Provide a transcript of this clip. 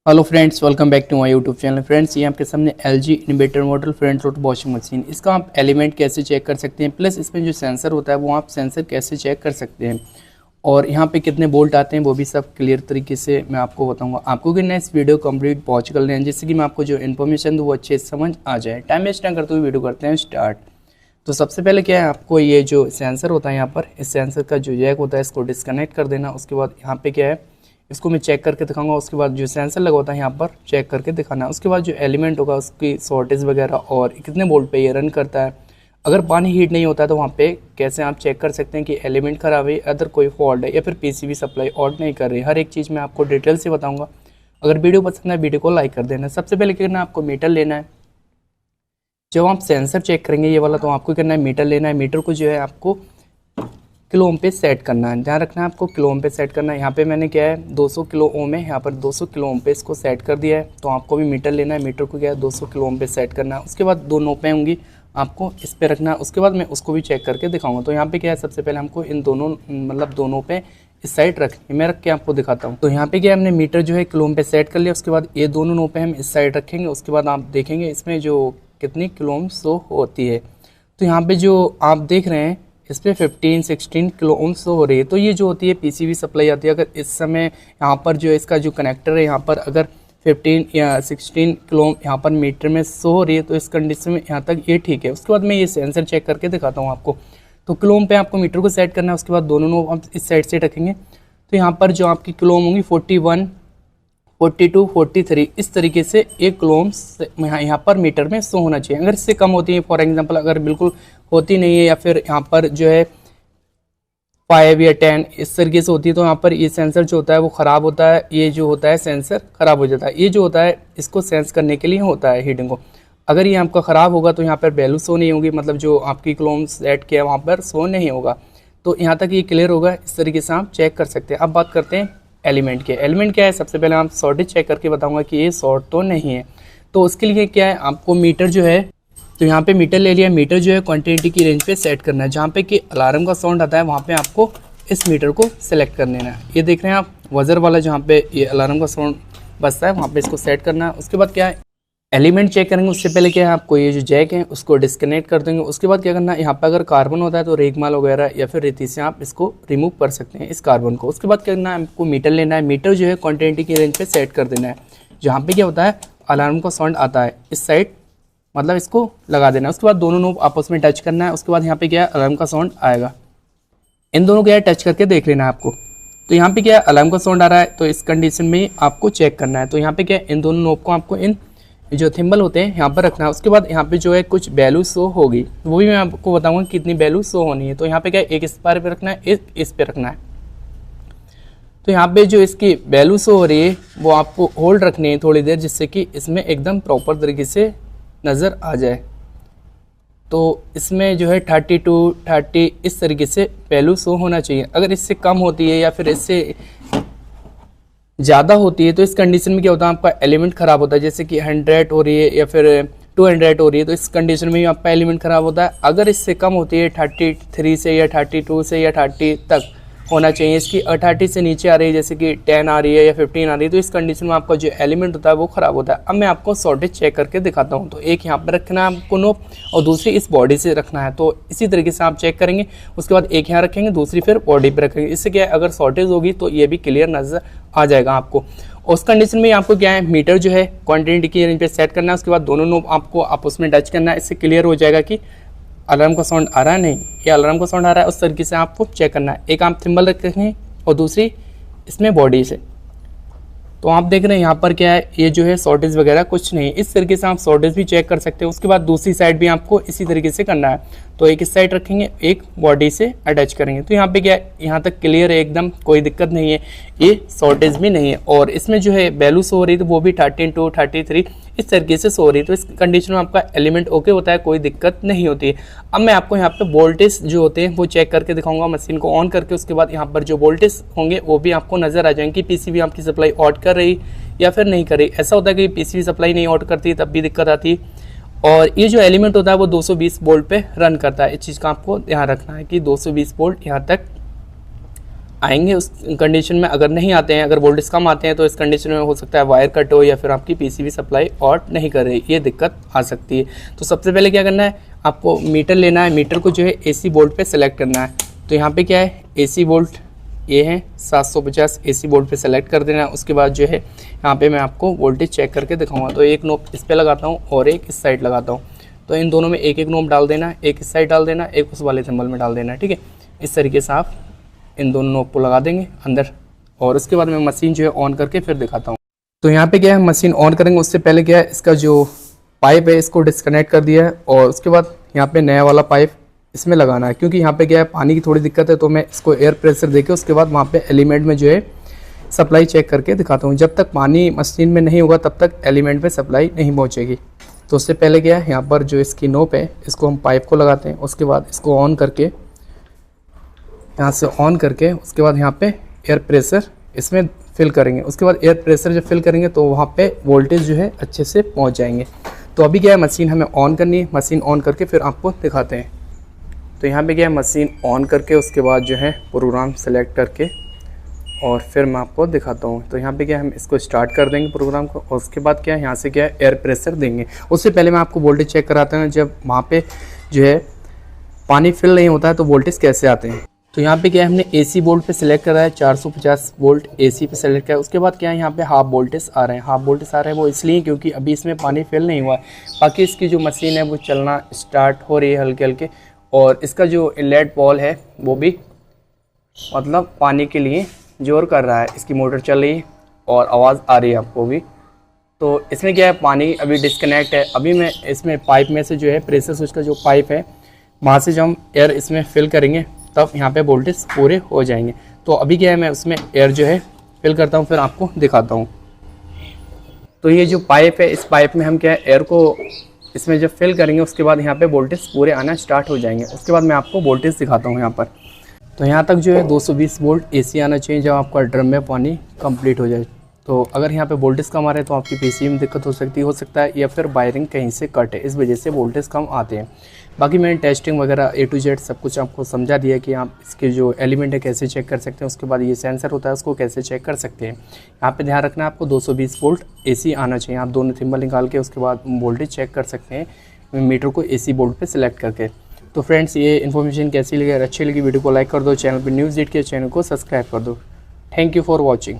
Hello friends, welcome back to my YouTube channel. Friends, ये आपके सामने LG inverter model front load washing machine. इसका आप element कैसे चेक कर सकते हैं, प्लस इसमें जो सेंसर होता है वो आप सेंसर कैसे चेक कर सकते हैं, और यहाँ पे कितने बोल्ट आते हैं वो भी सब क्लियर तरीके से मैं आपको बताऊंगा। आपको कि इस वीडियो कंप्लीट वॉच कर लें जिससे कि मैं आपको जो इन्फॉर्मेशन दूँ वो अच्छे से समझ आ जाए। टाइम वेस्ट ना करते हुए वीडियो करते हैं स्टार्ट। तो सबसे पहले क्या है, आपको ये जो सेंसर होता है यहाँ पर, इस सेंसर का जो जैक होता है इसको डिस्कनेक्ट कर देना। उसके बाद यहाँ पे क्या है, इसको मैं चेक करके दिखाऊंगा। उसके बाद जो सेंसर लगा होता है यहाँ पर चेक करके दिखाना। उसके बाद जो एलिमेंट होगा उसकी शॉर्टेज वगैरह और कितने वोल्ट पे ये रन करता है। अगर पानी हीट नहीं होता है तो वहाँ पे कैसे आप चेक कर सकते हैं कि एलिमेंट ख़राब है, अदर कोई फॉल्ट है या फिर पीसीबी सप्लाई ऑन नहीं कर रही। हर एक चीज़ मैं आपको डिटेल से बताऊँगा। अगर वीडियो पसंद है वीडियो को लाइक कर देना। सबसे पहले क्या करना है, आपको मीटर लेना है। जब आप सेंसर चेक करेंगे ये वाला, तो आपको करना है मीटर लेना है। मीटर को जो है आपको किलो ओम पे सेट करना है। ध्यान रखना है आपको किलो ओम पे सेट करना है। यहाँ पे मैंने क्या है 200 किलो ओम है, यहाँ पर 200 किलो ओम पे इसको सेट कर दिया है। तो आपको भी मीटर लेना है, मीटर को क्या है 200 किलो ओम पे सेट करना है। उसके बाद दो नोपें होंगी आपको इस पे रखना है। उसके बाद मैं उसको भी चेक करके दिखाऊंगा। तो यहाँ पे क्या है, सबसे पहले हमको इन दोनों मतलब दोनों पे इस साइड रखेंगे। मैं रख के आपको दिखाता हूँ। तो यहाँ पे क्या है, हमने मीटर जो है किलो ओम पे सेट कर लिया। उसके बाद ये दोनों नोपें हम इस साइड रखेंगे। उसके बाद आप देखेंगे इसमें जो कितनी किलो ओम शो होती है। तो यहाँ पे जो आप देख रहे हैं इस पर 15-16 किलो ओम शो हो रही है। तो ये जो होती है पीसीबी सप्लाई आती है। अगर इस समय यहाँ पर जो इसका जो कनेक्टर है यहाँ पर अगर 15 या 16 किलो ओम यहाँ पर मीटर में शो हो रही है तो इस कंडीशन में यहाँ तक ये ठीक है। उसके बाद मैं ये सेंसर चेक करके दिखाता हूँ आपको। तो किलो ओम पे आपको मीटर को सेट करना है। उसके बाद दोनों नोब आप इस साइड से रखेंगे। तो यहाँ पर जो आपकी किलो ओम होंगी 41, 42, 43 इस तरीके से एक किलो ओम यहाँ पर मीटर में शो होना चाहिए। अगर इससे कम होती है, फॉर एग्जांपल अगर बिल्कुल होती नहीं है या फिर यहाँ पर जो है 5 या 10 इस तरीके से होती है, तो यहाँ पर ये सेंसर जो होता है वो ख़राब होता है। ये जो होता है सेंसर ख़राब हो जाता है। ये जो होता है इसको सेंस करने के लिए होता है हीटिंग को। अगर ये आपका ख़राब होगा तो यहाँ पर वैल्यू शो नहीं होगी, मतलब जो आपकी किलो ओम सेट किया वहाँ पर शो नहीं होगा। तो यहाँ तक ये क्लियर होगा। इस तरीके से आप चेक कर सकते हैं। अब बात करते हैं एलिमेंट के। एलिमेंट क्या है, सबसे पहले आप शॉर्टेज चेक करके बताऊंगा कि ये शॉर्ट तो नहीं है। तो उसके लिए क्या है, आपको मीटर जो है, तो यहाँ पे मीटर ले लिया। मीटर जो है क्वांटिटी की रेंज पे सेट करना है। जहाँ पे कि अलार्म का साउंड आता है वहाँ पे आपको इस मीटर को सिलेक्ट कर लेना है। ये देख रहे हैं आप वजर वाला, जहाँ पे ये अलार्म का साउंड बजता है वहाँ पे इसको सेट करना है। उसके बाद क्या है, एलिमेंट चेक करेंगे। उससे पहले क्या है, आपको ये जो जैक है उसको डिस्कनेक्ट कर देंगे। उसके बाद क्या करना है, यहाँ पर अगर कार्बन होता है तो रेगमाल वगैरह या फिर रेती से आप इसको रिमूव कर सकते हैं इस कार्बन को। उसके बाद क्या करना है, आपको मीटर लेना है। मीटर जो है क्वांटिटी की रेंज पे सेट कर देना है। जहाँ पे क्या होता है अलार्म का साउंड आता है इस साइड, मतलब इसको लगा देना है। उसके बाद दोनों नोब आपस में टच करना है। उसके बाद यहाँ पे क्या है अलार्म का साउंड आएगा। इन दोनों क्या है टच करके देख लेना है आपको। तो यहाँ पे क्या है अलार्म का साउंड आ रहा है, तो इस कंडीशन में आपको चेक करना है। तो यहाँ पे क्या है, इन दोनों नोब को आपको इन जो थिम्बल होते हैं यहाँ पर रखना है। उसके बाद यहाँ पे जो है कुछ वैल्यू शो होगी, वो भी मैं आपको बताऊंगा कितनी वैल्यू शो होनी है। तो यहाँ पे क्या है, एक इस पर रखना है, एक इस पे रखना है। तो यहाँ पे जो इसकी वैल्यू शो हो रही है वो आपको होल्ड रखनी है थोड़ी देर, जिससे कि इसमें एकदम प्रॉपर तरीके से नज़र आ जाए। तो इसमें जो है 32, 30 इस तरीके से वैल्यू शो होना चाहिए। अगर इससे कम होती है या फिर इससे ज़्यादा होती है तो इस कंडीशन में क्या होता है, आपका एलिमेंट ख़राब होता है। जैसे कि 100 हो रही है या फिर 200 हो रही है, तो इस कंडीशन में ही आपका एलिमेंट ख़राब होता है। अगर इससे कम होती है 33 से या 32 से या 30 तक होना चाहिए, इसकी 30 से नीचे आ रही है जैसे कि 10 आ रही है या 15 आ रही है, तो इस कंडीशन में आपका जो एलिमेंट होता है वो ख़राब होता है। अब मैं आपको शॉर्टेज चेक करके दिखाता हूँ। तो एक यहाँ पर रखना है आपको नोब और दूसरी इस बॉडी से रखना है। तो इसी तरीके से आप चेक करेंगे। उसके बाद एक यहाँ रखेंगे, दूसरी फिर बॉडी पर रखेंगे। इससे क्या है, अगर शॉर्टेज होगी तो ये भी क्लियर नज़र आ जाएगा आपको। उस कंडीशन में आपको क्या है, मीटर जो है क्वांटिटी की रेंज पे सेट करना है। उसके बाद दोनों नोब आपको आपस में टच करना है। इससे क्लियर हो जाएगा कि अलार्म का साउंड आ रहा है, नहीं ये अलार्म का साउंड आ रहा है। उस तरीके से आपको चेक करना है। एक आप थिम्बल रखेंगे और दूसरी इसमें बॉडी से। तो आप देख रहे हैं यहाँ पर क्या है, ये जो है शॉर्टेज वगैरह कुछ नहीं। इस तरीके से आप शॉर्टेज भी चेक कर सकते हैं। उसके बाद दूसरी साइड भी आपको इसी तरीके से करना है। तो एक इस साइड रखेंगे, एक बॉडी से अटैच करेंगे। तो यहाँ पे क्या है, यहाँ तक क्लियर है एकदम, कोई दिक्कत नहीं है, ये शॉर्टेज भी नहीं है। और इसमें जो है वैल्यू शो हो रही है तो वो भी 32, 33 इस तरीके से शो हो रही है। तो इस कंडीशन में आपका एलिमेंट ओके होता है, कोई दिक्कत नहीं होती है। अब मैं आपको यहाँ पे वोल्टेज जो होते हैं वो चेक करके दिखाऊंगा मशीन को ऑन करके। उसके बाद यहाँ पर जो वोल्टेज होंगे वो भी आपको नजर आ जाएंगे कि पीसीबी आपकी सप्लाई ऑट कर रही या फिर नहीं कर रही। ऐसा होता है कि पीसीबी सप्लाई नहीं ऑट करती तब भी दिक्कत आती है। और ये जो एलिमेंट होता है वो 220 वोल्ट पे रन करता है। इस चीज़ का आपको ध्यान रखना है कि 220 वोल्ट यहाँ तक आएंगे उस कंडीशन में। अगर नहीं आते हैं, अगर वोल्टेज कम आते हैं, तो इस कंडीशन में हो सकता है वायर कट हो या फिर आपकी पीसीबी सप्लाई ऑन नहीं कर रही, ये दिक्कत आ सकती है। तो सबसे पहले क्या करना है, आपको मीटर लेना है। मीटर को जो है एसी वोल्ट पे सेलेक्ट करना है। तो यहाँ पे क्या है, एसी वोल्ट ये है 750 एसी वोल्ट पे सेलेक्ट कर देना है। उसके बाद जो है यहाँ पे मैं आपको वोल्टेज चेक करके दिखाऊंगा। तो एक नोब इस पे लगाता हूँ और एक इस साइड लगाता हूँ। तो इन दोनों में एक एक नोब डाल देना, एक इस साइड डाल देना, एक उस वाले सिंबल में डाल देना, ठीक है। इस तरीके से आप इन दोनों नोब को लगा देंगे अंदर, और उसके बाद मैं मशीन जो है ऑन करके फिर दिखाता हूँ। तो यहाँ पे क्या है, मशीन ऑन करेंगे उससे पहले क्या है, इसका जो पाइप है इसको डिस्कनेक्ट कर दिया है, और उसके बाद यहाँ पे नया वाला पाइप इसमें लगाना है। क्योंकि यहाँ पे क्या है, पानी की थोड़ी दिक्कत है, तो मैं इसको एयर प्रेशर देके उसके बाद वहाँ पे एलिमेंट में जो है सप्लाई चेक करके दिखाता हूँ। जब तक पानी मशीन में नहीं होगा तब तक एलिमेंट में सप्लाई नहीं पहुँचेगी। तो उससे पहले क्या है, यहाँ पर जो इसकी नोब है इसको हम पाइप को लगाते हैं। उसके बाद इसको ऑन करके, यहाँ से ऑन करके उसके बाद यहाँ पे एयर प्रेशर इसमें फिल करेंगे। उसके बाद एयर प्रेशर जब फिल करेंगे तो वहाँ पे वोल्टेज जो है अच्छे से पहुँच जाएंगे। तो अभी क्या है, मशीन हमें ऑन करनी है। मशीन ऑन करके फिर आपको दिखाते हैं। तो यहाँ पे क्या है, मशीन ऑन करके उसके बाद जो है प्रोग्राम सेलेक्ट करके और फिर मैं आपको दिखाता हूँ। तो यहाँ पे क्या है, हम इसको स्टार्ट कर देंगे प्रोग्राम को, और उसके बाद क्या है, यहाँ से क्या है एयर प्रेशर देंगे। उससे पहले मैं आपको वोल्टेज चेक कराता हूँ, जब वहाँ पे जो है पानी फिल नहीं होता है तो वोल्टेज कैसे आते हैं। तो यहाँ पे क्या है, हमने एसी वोल्ट पे सिलेक्ट करा है, 450 वोल्ट एसी पे सेलेक्ट किया है। उसके बाद क्या है, यहाँ पे हाफ वोल्टेज आ रहे हैं। हाफ वोल्टेज आ रहे हैं वो इसलिए क्योंकि अभी इसमें पानी फिल नहीं हुआ है। बाकी इसकी जो मशीन है वो चलना स्टार्ट हो रही है हल्के हल्के, और इसका जो इनलेट वॉल है वो भी मतलब पानी के लिए जोर कर रहा है। इसकी मोटर चल रही है और आवाज़ आ रही है आपको भी। तो इसमें क्या है, पानी अभी डिस्कनेक्ट है। अभी मैं इसमें पाइप में से जो है प्रेशर स्विच का जो पाइप है वहाँ से जब हम एयर इसमें फिल करेंगे तब यहाँ पे वोल्टेज पूरे हो जाएंगे। तो अभी क्या है, मैं उसमें एयर जो है फिल करता हूँ, फिर आपको दिखाता हूँ। तो ये जो पाइप है, इस पाइप में हम क्या है एयर को इसमें जब फिल करेंगे उसके बाद यहाँ पे वोल्टेज पूरे आना स्टार्ट हो जाएंगे। उसके बाद मैं आपको वोल्टेज दिखाता हूँ यहाँ पर। तो यहाँ तक जो है 220 वोल्ट एसी आना चाहिए जब आपका ड्रम में पानी कंप्लीट हो जाए। तो अगर यहाँ पे वोल्टेज कम आ रहा है तो आपकी पीसीबी में दिक्कत हो सकता है या फिर वायरिंग कहीं से कट है, इस वजह से वोल्टेज कम आते हैं। बाकी मैंने टेस्टिंग वगैरह A to Z सब कुछ आपको समझा दिया कि आप इसके जो एलिमेंट है कैसे चेक कर सकते हैं। उसके बाद ये सेंसर होता है उसको कैसे चेक कर सकते हैं। यहाँ पे ध्यान रखना है आपको 220 वोल्ट AC आना चाहिए। आप दोनों थिम्बल निकाल के उसके बाद वोल्टेज चेक कर सकते हैं मीटर को AC वोल्ट पे सिलेक्ट करके। तो फ्रेंड्स, ये इन्फॉर्मेशन कैसी लगी, अगर अच्छी लगी वीडियो को लाइक कर दो, चैनल पर न्यूज़ डेट के चैनल को सब्सक्राइब कर दो। Thank you for watching.